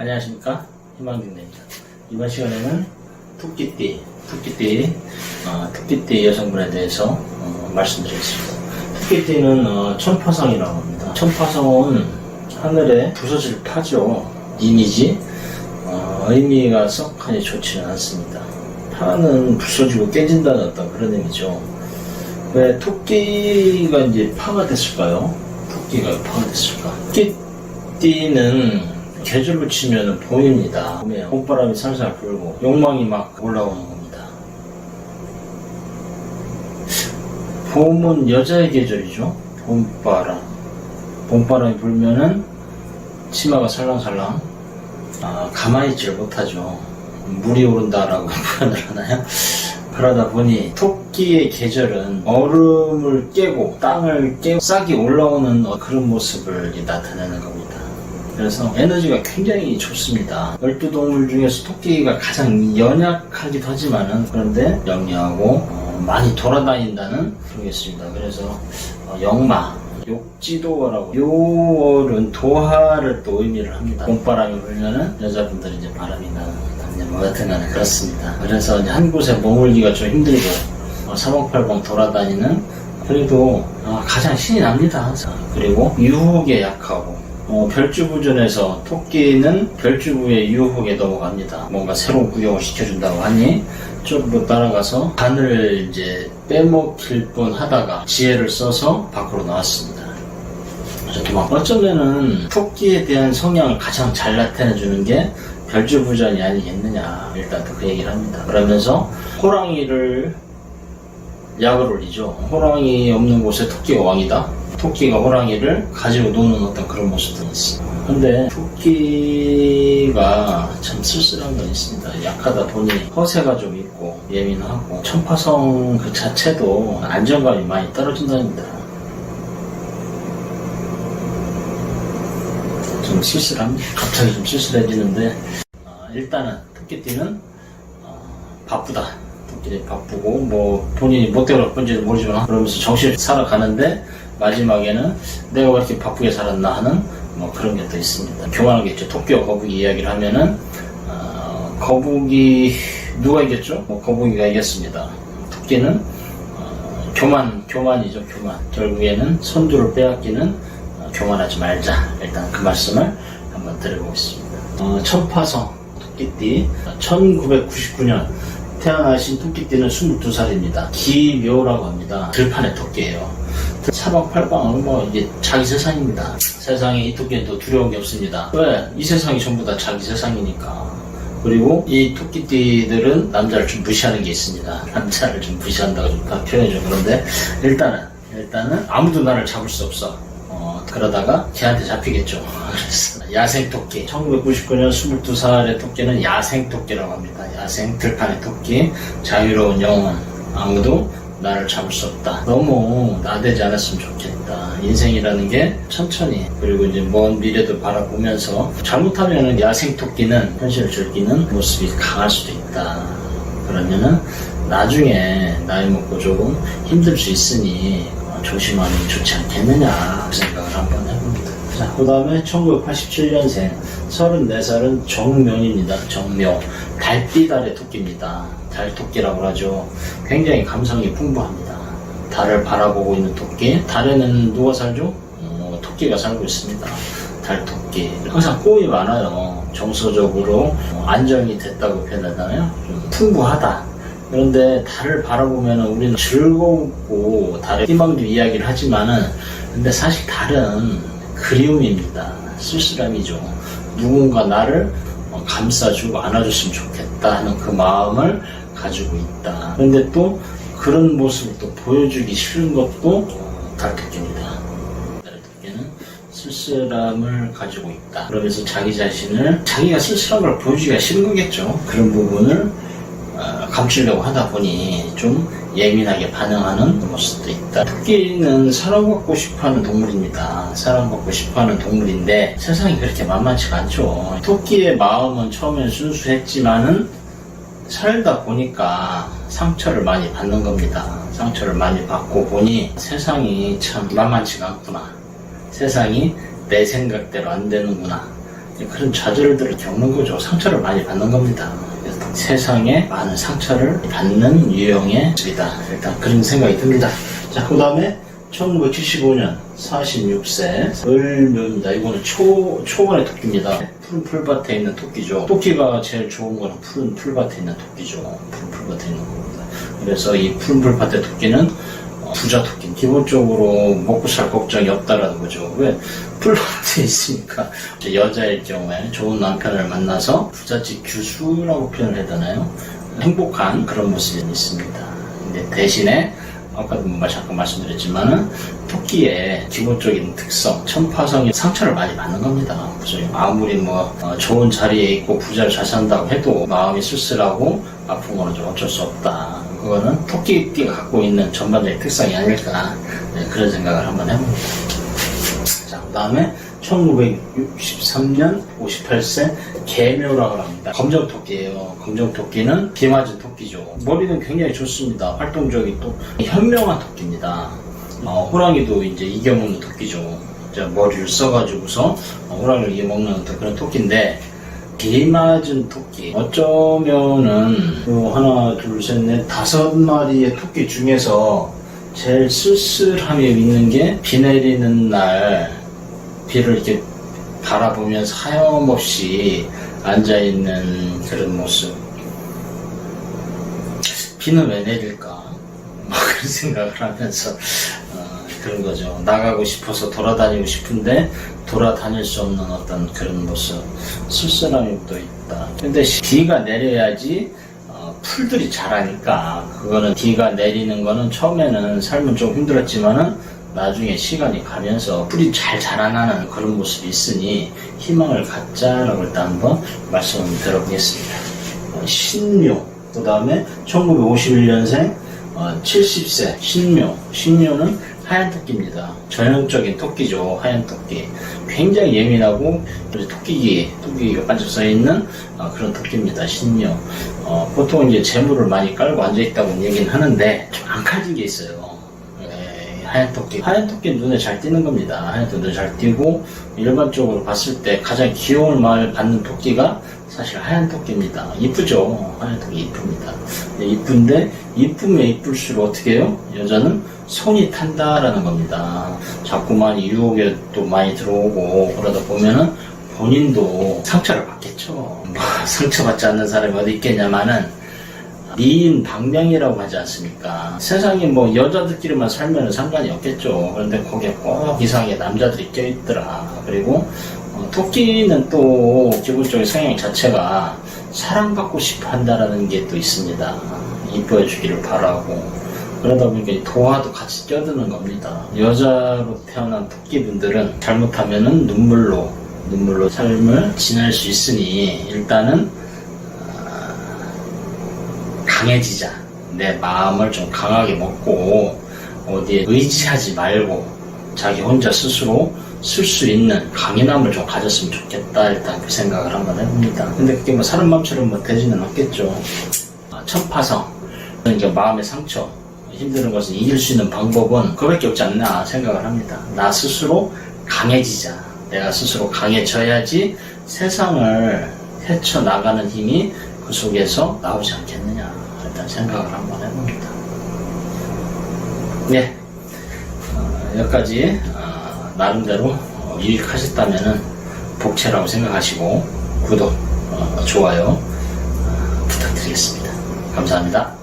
안녕하십니까, 희망진입니다. 이번 시간에는 토끼띠 여성분에 대해서 말씀드리겠습니다. 토끼띠는 천파성이라고 합니다. 천파성은 하늘에 부서질 파죠. 이미지, 의미가 썩하니 좋지는 않습니다. 파는 부서지고 깨진다는 어떤 그런 의미죠. 왜 토끼가 이제 파가 됐을까요? 토끼가 파가 됐을까? 토끼띠는 계절로 치면 봄입니다. 봄에 봄바람이 살살 불고 욕망이 막 올라오는 겁니다. 봄은 여자의 계절이죠. 봄바람이 불면은 치마가 살랑살랑 가만히 있지를 못하죠. 물이 오른다라고 표현을 하나요? 그러다 보니 토끼의 계절은 얼음을 깨고 땅을 깨고 싹이 올라오는 그런 모습을 나타내는 겁니다. 그래서 에너지가 굉장히 좋습니다. 12동물 중에서 토끼가 가장 연약하기도 하지만은 그런데 영리하고 많이 돌아다닌다는 그런 게 있습니다. 그래서 역마, 욕지도어라고, 요월은 도하를 또 의미를 합니다. 봄바람이 불면은 여자분들이 이제 바람이 나는 뭐 같은 간에 그렇습니다. 그래서 이제 한 곳에 머물기가 좀 힘들고 사방팔방 돌아다니는, 그래도 가장 신이 납니다. 그리고 유혹에 약하고 별주부전에서 토끼는 별주부의 유혹에 넘어갑니다. 뭔가 새로운 구경을 시켜준다고 하니 쪽으로 따라가서 간을 이제 빼먹힐 뻔 하다가 지혜를 써서 밖으로 나왔습니다. 어쩌면은 토끼에 대한 성향을 가장 잘 나타내주는 게 별주부전이 아니겠느냐, 일단 그 얘기를 합니다. 그러면서 호랑이를 약을 올리죠. 호랑이 없는 곳에 토끼가 왕이다. 토끼가 호랑이를 가지고 노는 어떤 그런 모습들이 있습니다. 근데 토끼가 참 쓸쓸한 건 있습니다. 약하다 보니 허세가 좀 있고 예민하고 천파성 그 자체도 안정감이 많이 떨어진답니다. 좀 쓸쓸합니다. 갑자기 좀 쓸쓸해지는데 일단은 토끼띠는 바쁘다. 토끼띠 바쁘고 뭐 본인이 못되고 바쁜지도 모르지만 그러면서 정신을 살아가는데 마지막에는 내가 왜 이렇게 바쁘게 살았나 하는 뭐 그런 게 또 있습니다. 교만한 게 있죠. 토끼와 거북이 이야기를 하면은 거북이 누가 이겼죠? 거북이가 이겼습니다. 토끼는 교만이죠. 교만. 결국에는 선두를 빼앗기는 교만하지 말자. 일단 그 말씀을 한번 드려보겠습니다. 천파성 토끼띠 1999년 태어나신 토끼띠는 22살입니다. 기묘라고 합니다. 들판의 토끼예요. 사방팔방은 뭐 이제 자기 세상입니다. 세상에 이 토끼는 또 두려운 게 없습니다. 왜? 이 세상이 전부 다 자기 세상이니까. 그리고 이 토끼띠들은 남자를 좀 무시하는 게 있습니다. 남자를 좀 무시한다고 좀 표현해줘. 그런데 일단은 아무도 나를 잡을 수 없어. 그러다가 걔한테 잡히겠죠. 그래서 야생토끼 1999년 22살의 토끼는 야생토끼라고 합니다. 야생 들판의 토끼, 자유로운 영혼, 아무도 나를 잡을 수 없다. 너무 나대지 않았으면 좋겠다. 인생이라는 게 천천히, 그리고 이제 먼 미래도 바라보면서 잘못하면은 야생토끼는 현실을 즐기는 모습이 강할 수도 있다. 그러면은 나중에 나이 먹고 조금 힘들 수 있으니 조심하는 게 좋지 않겠느냐 그 생각을 한번 해봅니다. 자, 그 다음에 1987년생 34살은 정묘입니다. 정묘. 달빛달의 토끼입니다. 달토끼라고 하죠. 굉장히 감성이 풍부합니다. 달을 바라보고 있는 토끼. 달에는 누가 살죠? 토끼가 살고 있습니다. 달토끼. 항상 꿈이 많아요. 정서적으로 안정이 됐다고 표현하잖아요. 좀 풍부하다. 그런데 달을 바라보면 우리는 즐겁고 달의 희망도 이야기를 하지만은, 근데 사실 달은 그리움입니다. 쓸쓸함이죠. 누군가 나를 감싸주고 안아줬으면 좋겠다 하는 그 마음을 가지고 있다. 그런데 또 그런 모습을 또 보여주기 싫은 것도 달토끼입니다. 달토끼는 쓸쓸함을 가지고 있다. 그러면서 자기 자신을, 자기가 쓸쓸한 걸 보여주기가 싫은 거겠죠. 그런 부분을 감추려고 하다 보니 좀 예민하게 반응하는 모습도 있다. 토끼는 사랑받고 싶어하는 동물입니다. 사랑받고 싶어하는 동물인데 세상이 그렇게 만만치가 않죠. 토끼의 마음은 처음엔 순수했지만은 살다 보니까 상처를 많이 받는 겁니다. 상처를 많이 받고 보니 세상이 참 만만치가 않구나. 세상이 내 생각대로 안 되는구나. 그런 좌절들을 겪는 거죠. 상처를 많이 받는 겁니다. 세상에 많은 상처를 받는 유형의 모습이다. 일단 그런 생각이 듭니다. 자, 그 다음에 1975년 46세 을묘입니다. 이거는 초원의 토끼입니다. 푸른 풀밭에 있는 토끼죠. 토끼가 제일 좋은 거는 푸른 풀밭에 있는 토끼죠. 푸른 풀밭에 있는 겁니다. 그래서 이 푸른 풀밭의 토끼는 부자 토끼. 기본적으로 먹고 살 걱정이 없다라는 거죠. 왜? 풀밭에 있으니까. 여자일 경우에 좋은 남편을 만나서 부잣집 규수라고 표현을 해야 되나요? 행복한 그런 모습이 있습니다. 근데 대신에 아까도 잠깐 말씀드렸지만은 토끼의 기본적인 특성, 천파성이 상처를 많이 받는 겁니다. 그래서 아무리 좋은 자리에 있고 부자를 잘 산다고 해도 마음이 쓸쓸하고 아픈 거는 좀 어쩔 수 없다. 그거는 토끼가 갖고 있는 전반적인 특성이 아닐까, 그런 생각을 한번 해봅니다. 자, 그 다음에 1963년 58세 개묘라고 합니다. 검정토끼예요. 검정토끼는 비 맞은 토끼죠. 머리는 굉장히 좋습니다. 활동적이고 현명한 토끼입니다. 호랑이도 이제 이겨먹는 토끼죠. 머리를 써가지고서 호랑이를 이겨먹는 그런 토끼인데, 비 맞은 토끼. 어쩌면은 하나, 둘, 셋, 넷, 5마리의 토끼 중에서 제일 쓸쓸함이 있는 게 비 내리는 날 비를 이렇게 바라보면서 하염없이 앉아있는 그런 모습. 비는 왜 내릴까? 그런 생각을 하면서 그런 거죠. 나가고 싶어서 돌아다니고 싶은데 돌아다닐 수 없는 어떤 그런 모습. 쓸쓸함이 또 있다. 근데 비가 내려야지 풀들이 자라니까, 그거는 비가 내리는 거는 처음에는 삶은 좀 힘들었지만은 나중에 시간이 가면서 풀이 잘 자라나는 그런 모습이 있으니 희망을 갖자라고 일단 한번 말씀을 드려보겠습니다. 신묘, 그 다음에 1951년생 70세 신묘. 신묘는 하얀 토끼입니다. 전형적인 토끼죠. 하얀 토끼. 굉장히 예민하고 토끼가 반짝 써있는 그런 토끼입니다. 신묘. 보통 이제 재물을 많이 깔고 앉아있다고 얘기는 하는데 좀 안 칼진 게 있어요. 하얀 토끼는 눈에 잘 띄는 겁니다. 하얀 토끼 눈에 잘 띄고, 일반적으로 봤을 때 가장 귀여움을 받는 토끼가 사실 하얀 토끼입니다. 이쁘죠? 하얀 토끼 이쁩니다. 이쁜데, 이쁘면 이쁠수록 어떻게 해요? 여자는 손이 탄다라는 겁니다. 자꾸만 유혹에 또 많이 들어오고, 그러다 보면은 본인도 상처를 받겠죠. 상처받지 않는 사람이 어디 있겠냐마는, 미인 방명이라고 하지 않습니까? 세상에 여자들끼리만 살면 상관이 없겠죠. 그런데 거기에 꼭 이상하게 남자들이 껴있더라. 그리고 토끼는 또 기본적인 성향 자체가 사랑받고 싶어 한다라는 게 또 있습니다. 이뻐해 주기를 바라고. 그러다 보니까 도화도 같이 껴드는 겁니다. 여자로 태어난 토끼분들은 잘못하면은 눈물로 삶을 지낼 수 있으니, 일단은 강해지자. 내 마음을 좀 강하게 먹고 어디에 의지하지 말고 자기 혼자 스스로 쓸 수 있는 강인함을 좀 가졌으면 좋겠다. 일단 그 생각을 한번 해봅니다. 근데 그게 사람 마음처럼 되지는 않겠죠. 천파성, 그러니까 마음의 상처, 힘드는 것을 이길 수 있는 방법은 그밖에 없지 않나 생각을 합니다. 나 스스로 강해지자. 내가 스스로 강해져야지 세상을 헤쳐나가는 힘이 그 속에서 나오지 않겠느냐, 일단 생각을 한번 해봅니다. 네, 여기까지 나름대로 유익하셨다면은 복채라고 생각하시고 구독, 좋아요 부탁드리겠습니다. 감사합니다.